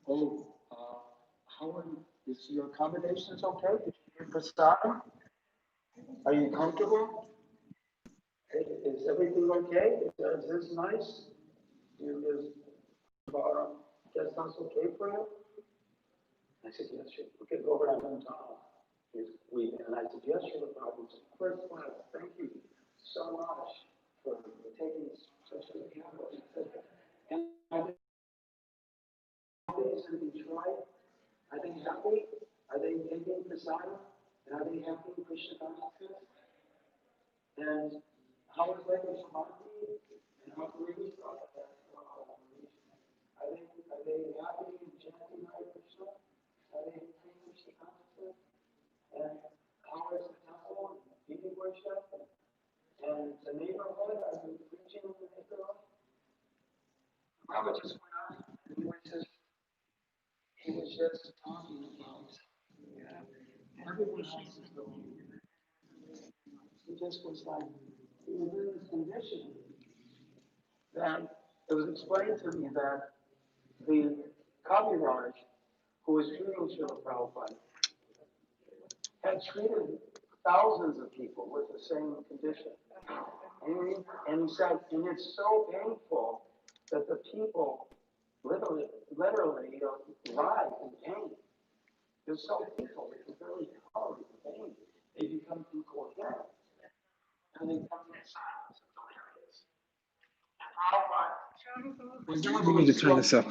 Oh, how are you? Is your accommodations okay? Did you get prasadam? Are you comfortable? Is everything okay? Is this nice? Is guest house okay for you? I said, yes, sure. We could go over to hometown. And I said, yes, sure, Prabhupada. First class, thank you so much for taking such a gamble. And I think something right. Are they happy? Are they taking prasadam? And are they happy in Krishna consciousness? And how is life in Samadhi? And how can we reach that? Are they happy in chanting Hare Krishna? Are they in Krishna consciousness? And how is the temple and deity worship? And the neighborhood, are you preaching in the neighborhood? Prabhupada just went on and he was just talking about everyone else is going. He just was like, he was in this condition that it was explained to me that the Kaviraj, who was treating Srila Prabhupada, had treated thousands of people with the same condition. And he said, and it's so painful that the people literally writhe in pain. It's so painful, they can barely tolerate the pain. They become incoherent. And they come to silence and delirious. We need to turn this up.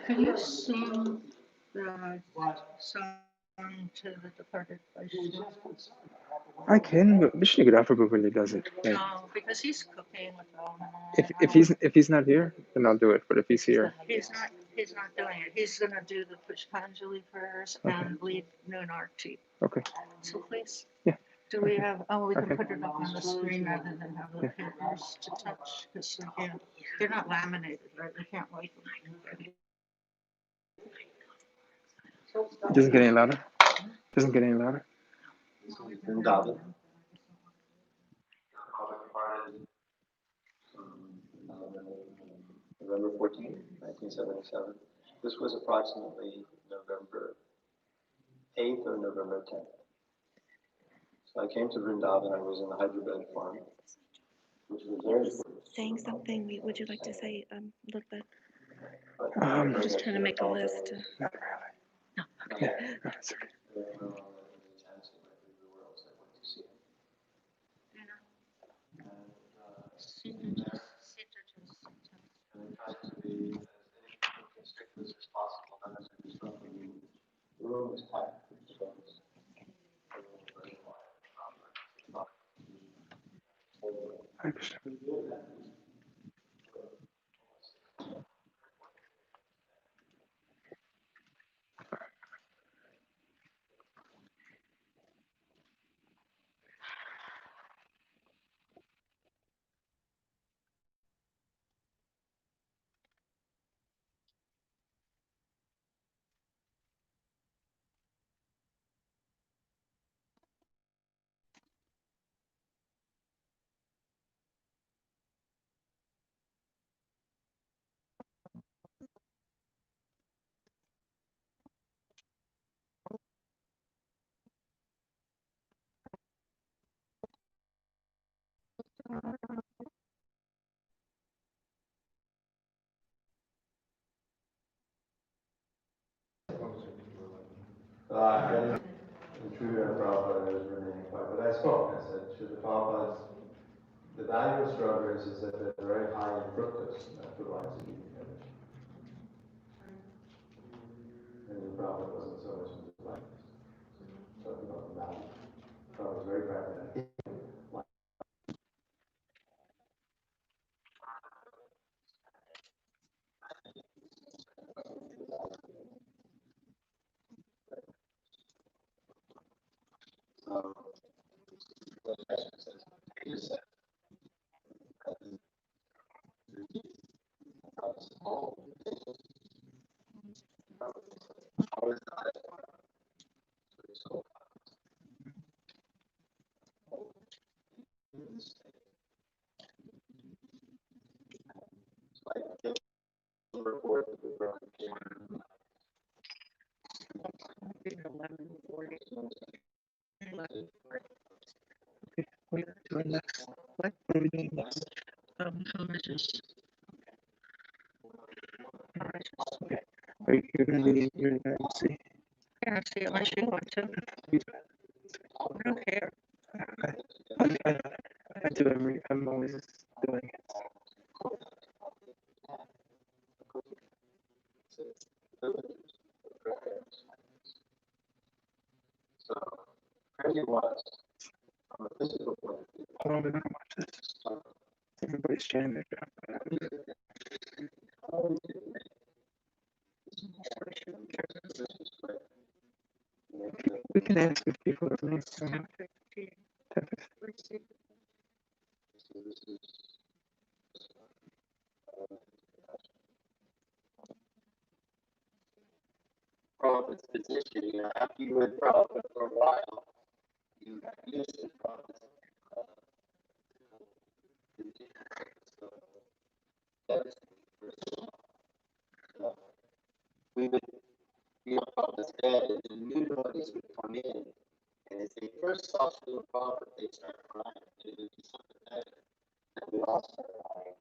Can you sing the song to the departed Vaishnava? I can, but Vishnugrapha really does it. Like, No, because he's cooking with all. if he's not here, then I'll do it. But if he's here, He's not doing it. He's gonna do the Pushpanjali prayers and lead noon arti. okay. So please. Yeah. Do we have? Oh, we can Okay. put it up on the screen rather than have the papers to touch because they're not laminated, right? We can't wipe them. It doesn't get any louder. Doesn't get any louder. Vrindavan. November 14, 1977. This was approximately November 8th or November 10th. So I came to Vrindavan. I was in the Hyderabad farm, which was very important. Saying something, would you like to say a little bit? I'm just trying to make a list. Not really. No. Yeah, no, it's okay. The room was tight. Hare Krishna. I didn't intrude on Prabhupada, I was remaining quiet, but I spoke. I said, Srila Prabhupada's, the value of strawberries is that they're very high in fructose, and that provides a deep condition. And the Prabhupada wasn't so much into lightness. Talking about the value. Prabhupada was very pragmatic. 11:40. Okay, what are we doing next? What are we doing next? Religious. Okay, are you gonna be you're gonna see? Yeah, see, unless you want to. You I don't care. I do every. I'm always doing it. How long are we gonna watch this? Everybody's chatting their job. We can ask if people are listening. 10:15. Prophet's position, after you were prophet for a while, you got used to prophet's we would, prophet's dead, and the new devotees would come in, and as they first saw the prophet, they start crying. It would be something better. And we all start crying.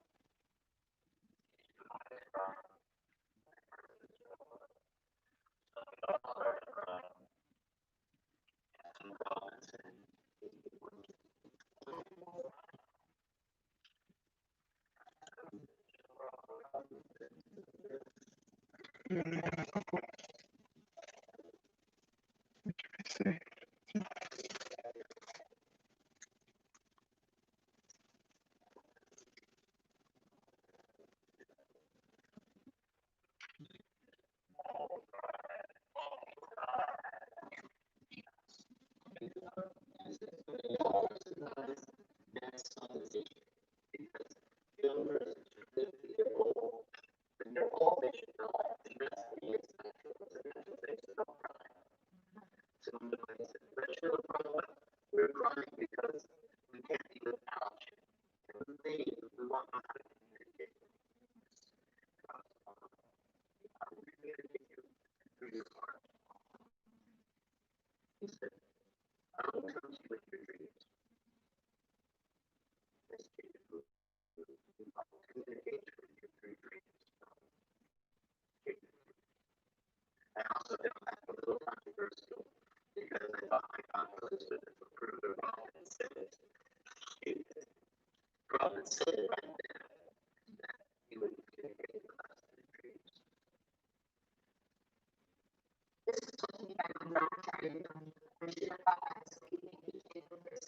Say, We're crying because we can't even touch. We want to communicate. He said, I will come to you with your dreams. Communicate with your dreams. I also found that a little controversial because I thought my conflicts with the further prophet said it. Prophet said right there that he would communicate with us in dreams. This is something I would not try to do. I should have thought I was communicating with this.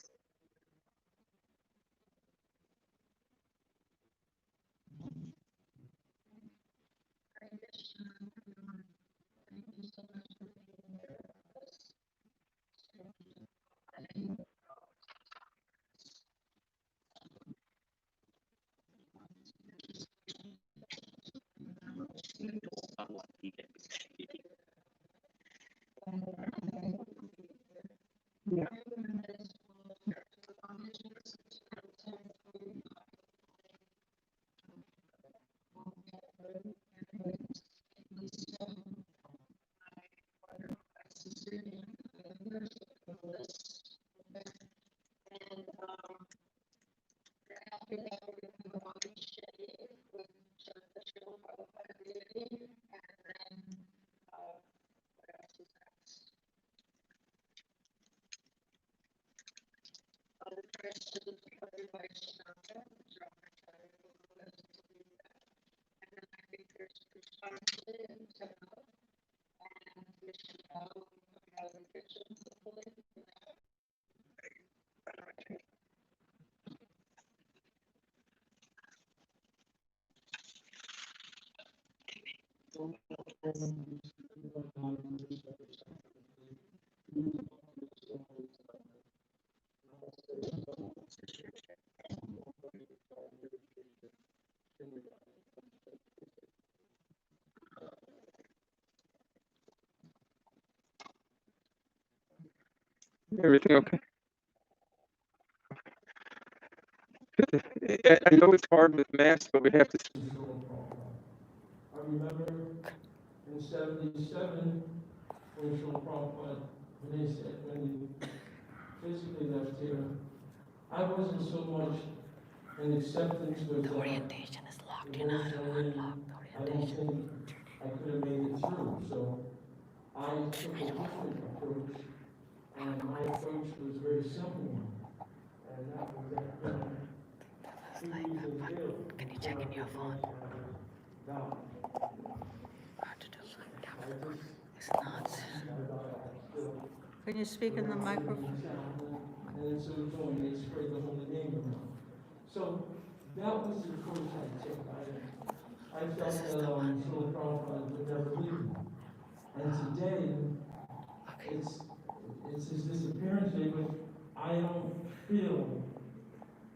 yeah. Everything okay? I know it's hard with mass, but we have to. remember in '77, when Srila Prabhupada, when he physically left here, I wasn't so much in acceptance with The orientation is locked. You're not unlocked. I don't think I could have made it through. So I took a different approach, and my approach was a very simple one. And that was that Can you check in your phone? Hard to do. It's not. Can you speak in the microphone? And so going, they spread the holy name around. So that was the approach I took. I felt that Srila Prabhupada would never leave me. And today, it's his disappearance day, but I don't feel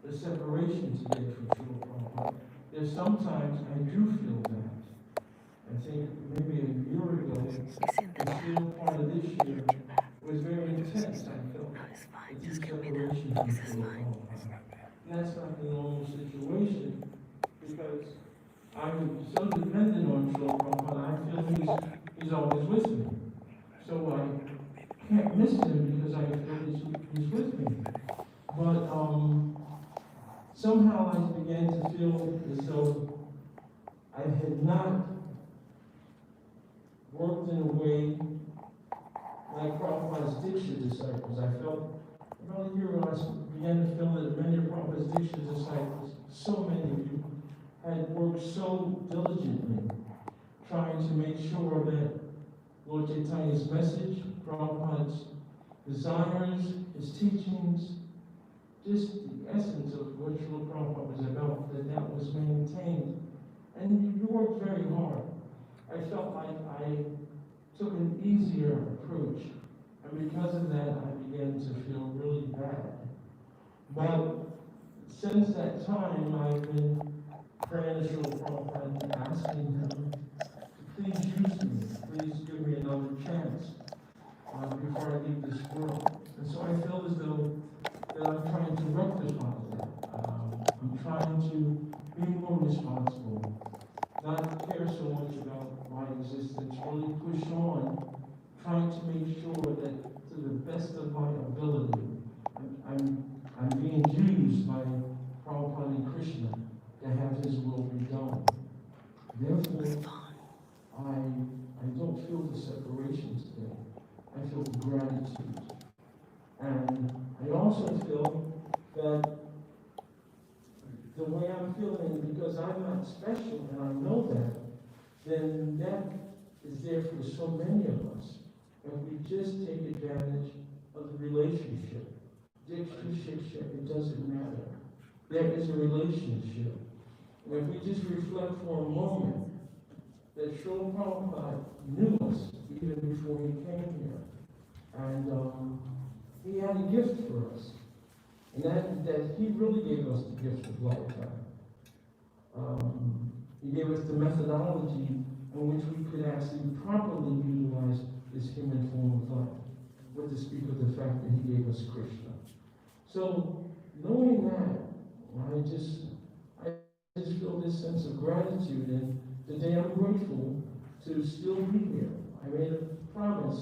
the separation today from Srila Prabhupada. There's sometimes I do feel that. I think maybe a year ago, the still part of this year was very intense. I felt No, it's fine. the Just give me separation that. from This is Srila fine. Prabhupada. And that's not the normal situation, because I'm so dependent on Srila Prabhupada, I feel he's always with me. So I can't miss him because I feel he's with me. But somehow I began to feel as though I had not worked in a way like Prabhupada's Diksha disciples. I felt about a year ago, I began to feel that many of Prabhupada's Diksha disciples, so many of you, had worked so diligently trying to make sure that Lord Chaitanya's message, Prabhupada's desires, his teachings, just the essence of what Srila Prabhupada was about, that was maintained. And you worked very hard. I felt like I took an easier approach. And because of that, I began to feel really bad. But since that time, I've been praying to Srila Prabhupada and asking him to please use me, please give me another chance before I leave this world. And so I feel as though that I'm trying to rectify that. I'm trying to be more responsible, not care so much about my existence, really push on, trying to make sure that to the best of my ability, I'm being used by Prabhupada and Krishna to have his will be done. Therefore, I don't feel the separation today. I feel gratitude. And I also feel that the way I'm feeling, because I'm not special and I know that, then that is there for so many of us. If we just take advantage of the relationship. Diksha, shiksha, it doesn't matter. There is a relationship. And if we just reflect for a moment that Srila Prabhupada knew us even before he came here. And he had a gift for us. And that he really gave us the gift of lifetime. He gave us the methodology in which we could actually properly utilize this human form of life, with the speak of the fact that he gave us Krishna. So, knowing that, I just feel this sense of gratitude, and today I'm grateful to still be here. I made a promise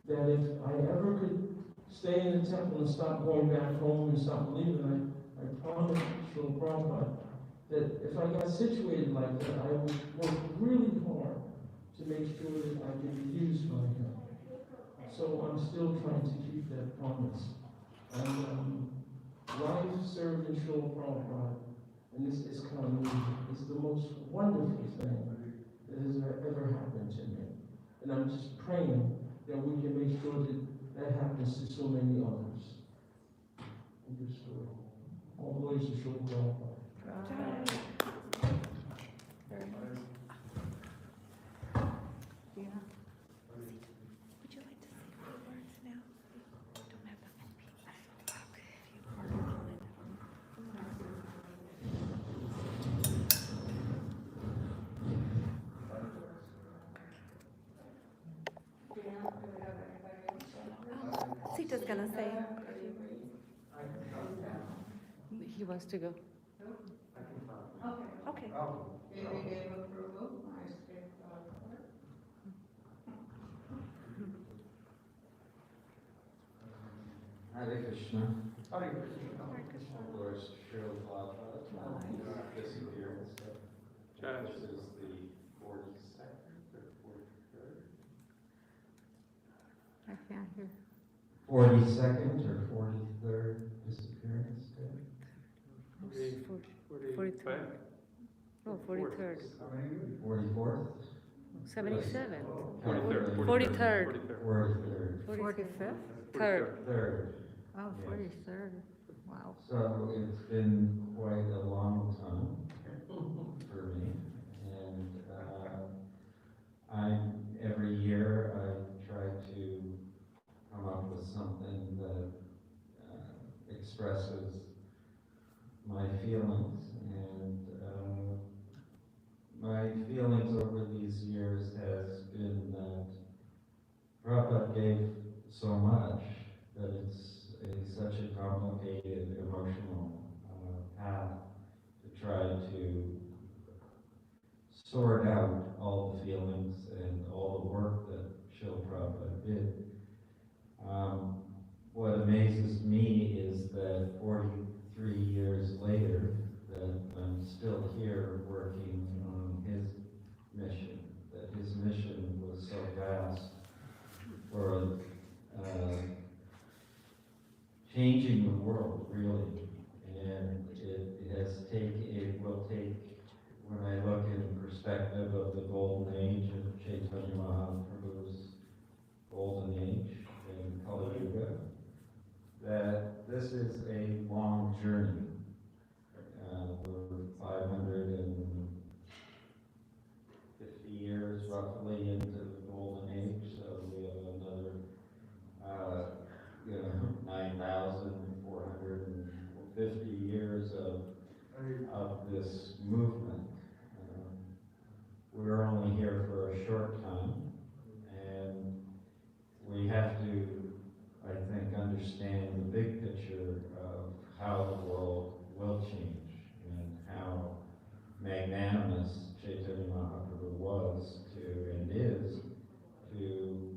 that if I ever could stay in the temple and stop going back home and stop leaving, I promised Srila Prabhupada that if I got situated like that, I would work really hard to make sure that I could be used by him. So I'm still trying to keep that promise. And life served in Srila Prabhupada, and this is is the most wonderful thing that has ever happened to me. And I'm just praying that we can make sure that happens to so many others. All glories to Srila Prabhupada. Would you like to say a few words now? Don't have that many people. Sita's gonna say. He wants to go. Okay. problem. Baby gave approval, I speak for her. Hare Krishna. Hare Krishna. Lord Srila Disappearance. This is the 42nd or 43rd? I can't hear. 42nd or 43rd Disappearance Day? 43rd. No, 43rd. 44th? 77th. 43rd. 43rd. 43rd. 45th? Third. Third. Oh, Yes. 43rd. Wow. So it's been quite a long time for me, and every year I try to come up with something that expresses my feelings, and my feelings over these years has been that Prabhupada gave so much that it's such a complicated emotional path to try to sort out all the feelings and all the work that Srila Prabhupada did. What amazes me is that 43 years later, that I'm still here working on his mission, that his mission was so vast for changing the world, really. And it will take, when I look in perspective of the golden age of Chaitanya Mahaprabhu's golden age in Kali Yuga, that this is a long journey. We're 550 years roughly into the golden age, so we have another 9,450 years of this movement. We're only here for a short time, and we have to, I think, understand the big picture of how the world will change and how magnanimous Chaitanya Mahaprabhu was to and is to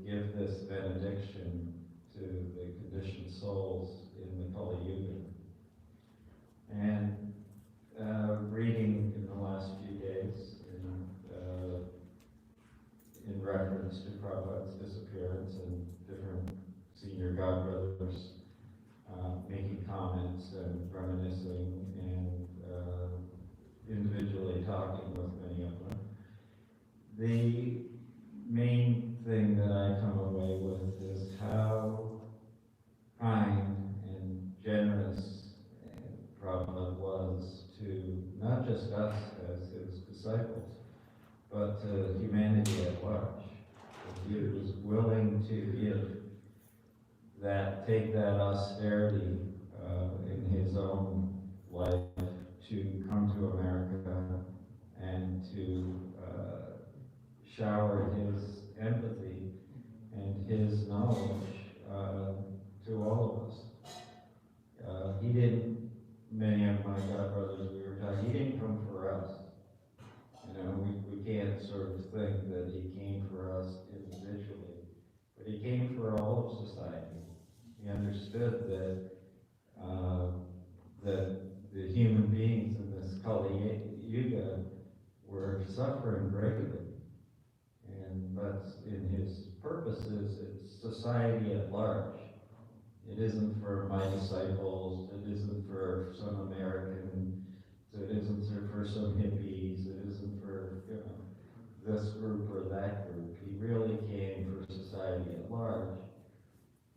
give this benediction to the conditioned souls in the Kali Yuga. And reading in the last few days in reference to Prabhupada's disappearance and different senior godbrothers making comments and reminiscing and individually talking with many of them. The main thing that I come away with is how kind and generous Prabhupada was to not just us as his disciples, but to humanity at large. He was willing to take that austerity in his own life to come to America and to shower his empathy and his knowledge to all of us. He didn't, many of my godbrothers we were talking, he didn't come for us. We can't sort of think that he came for us individually, but he came for all of society. He understood that the human beings in this Kali Yuga were suffering greatly. But in his purposes, it's society at large. It isn't for my disciples, it isn't for some Americans, it isn't for some hippies, it isn't for this group or that group. He really came for society at large.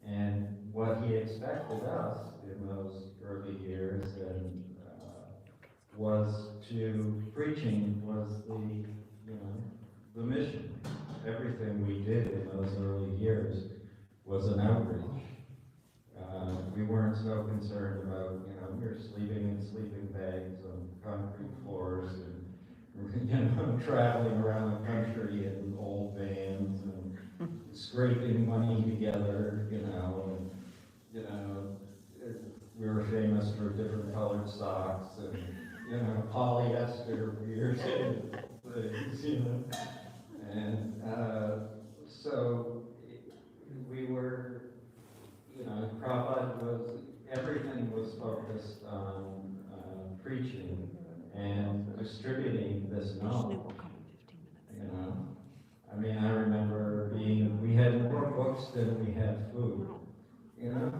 And what he expected us in those early years was preaching was the mission. Everything we did in those early years was an outreach. We weren't so concerned about, we were sleeping in sleeping bags on concrete floors and, traveling around the country in old vans and scraping money together, we were famous for different colored socks and, polyester beers distributing this Usually knowledge, will come in 15 minutes. you know? I mean, I remember we had more books than we had food, you know?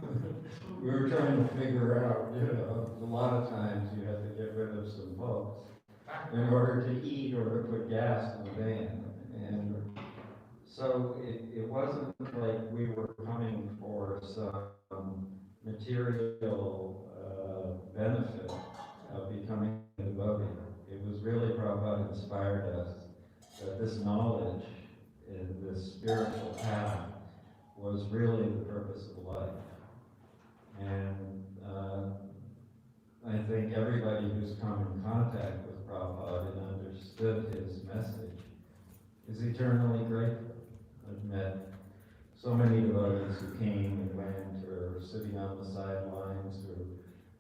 We were trying to figure out, you know, a lot of times you had to get rid of some books in order to eat or to put gas in the van. And so it wasn't like we were coming for some material benefit of becoming a devotee. It was really Prabhupada inspired us that this knowledge and this spiritual path was really the purpose of life. And I think everybody who's come in contact with Prabhupada and understood his message is eternally grateful. I've met so many devotees who came and went, or sitting on the sidelines,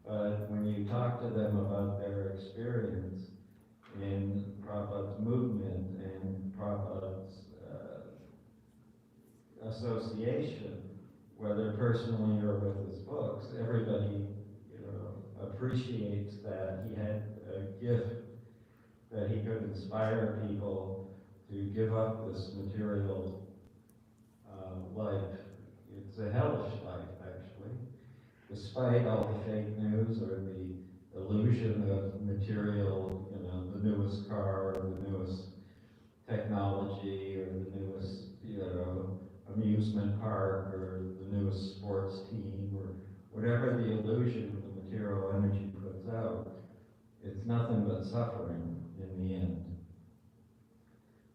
but when you talk to them about their experience in Prabhupada's movement and Prabhupada's association, whether personally or with his books, everybody, you know, appreciates that he had a gift, that he could inspire people to give up this material life. It's a hellish life, actually, despite all the fake news or the illusion of material, you know, the newest car, or the newest technology, or the newest, you know, amusement park, or the newest sports team, or whatever the illusion the material energy puts out. It's nothing but suffering in the end.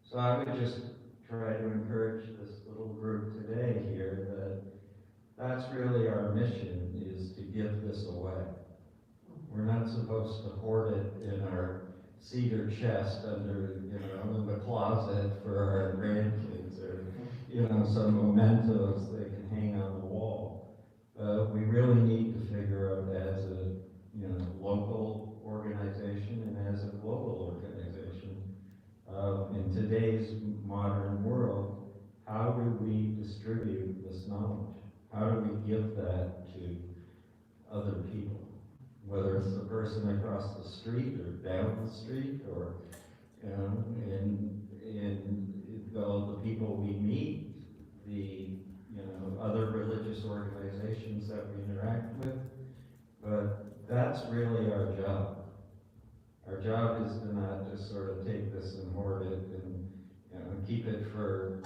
So I would just try to encourage this little group today here that that's really our mission, is to give this away. We're not supposed to hoard it in our cedar chest under, you know, in the closet for our grandkids, or, you know, some mementos they can hang on the wall. We really need to figure out as a, you know, local organization and as a global organization, in today's modern world, how do we distribute this knowledge? How do we give that to other people? Whether it's the person across the street or down the street, or, you know, in the people we meet, the, you know, other religious organizations that we interact with. But that's really our job. Our job is to not just sort of take this and hoard it and, you know, keep it for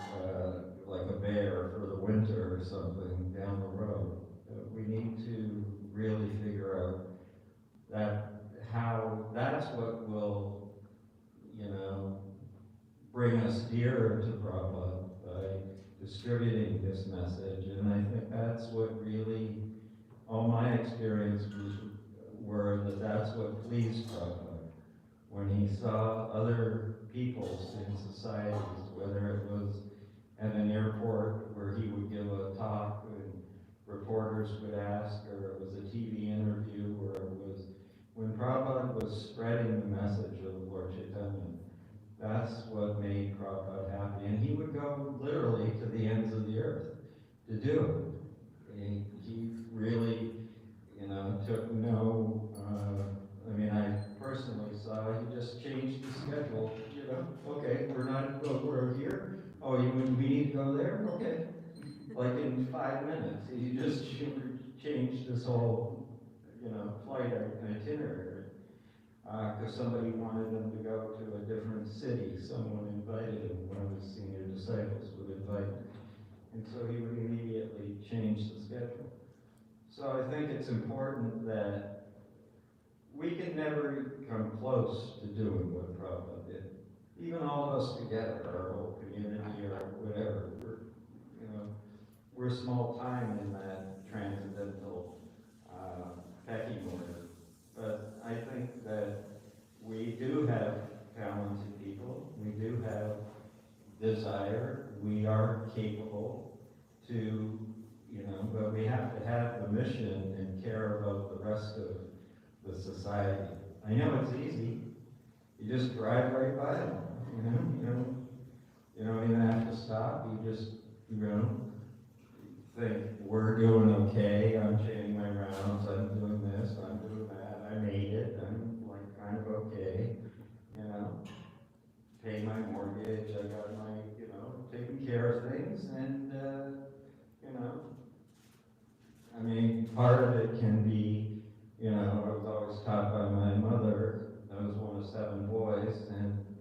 like a bear for the winter or something down the road. We need to really figure out that how that's what will, you know, bring us nearer to Prabhupada by distributing this message. And I think that's what really all my experiences were, that's what pleased Prabhupada. When he saw other peoples in societies, whether it was at an airport where he would give a talk and reporters would ask, or it was a TV interview, or it was when Prabhupada was spreading the message of Lord Chaitanya. That's what made Prabhupada happy. And he would go literally to the ends of the earth to do it. He really, you know, took no, I mean, I personally saw he just changed the schedule, you know, okay, we're here. Oh, we need to go there? Okay. Like in 5 minutes, he just changed this whole, you know, flight itinerary. Because somebody wanted them to go to a different city. Someone invited him, one of his senior disciples would invite him. And so he would immediately change the schedule. So I think it's important that we can never come close to doing what Prabhupada did. Even all of us together, our whole community or whatever, we're small time in that transcendental pecking order. But I think that we do have talented people, we do have desire, we are capable to, you know, but we have to have the mission and care about the rest of the society. I know it's easy. You just drive right by them, you don't even have to stop. You just, think we're doing okay. I'm changing my rounds. I'm doing this. I'm doing that. I made it. I'm like kind of okay.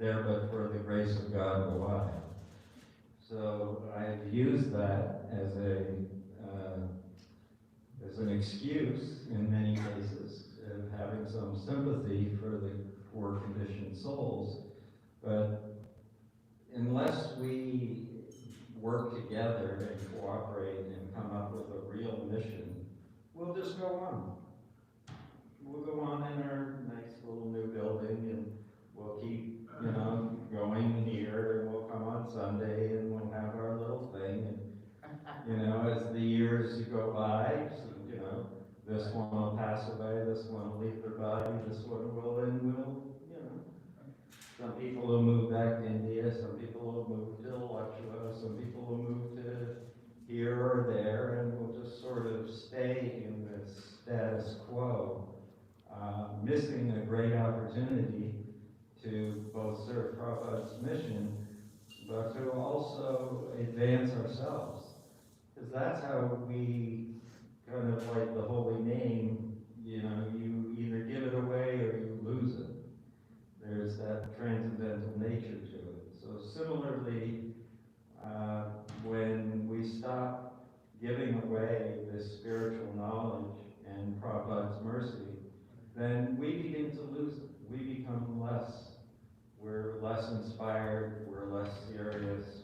there but for the grace of God go I. So I've used that as an excuse in many cases of having some sympathy for the poor conditioned souls. But unless we work together and cooperate and come up with a real mission, we'll just go on. We'll go on in our nice little new building, and we'll keep, going here, and we'll come on Sunday, and we'll have our little thing, and, as the years go by, this one will pass away, this one will leave their body, this one will, and some people will move back to India, some people will move to Alachua, some people will move to here or there, and we'll just sort of stay in this status quo, missing a great opportunity to both serve Prabhupada's mission, but to also advance ourselves. Because that's how we kind of like the holy name, you either give it away or you lose it. There's that transcendental nature to it. So similarly, when we stop giving away this spiritual knowledge and Prabhupada's mercy, then we begin to lose it. We become less. We're less inspired, we're less serious,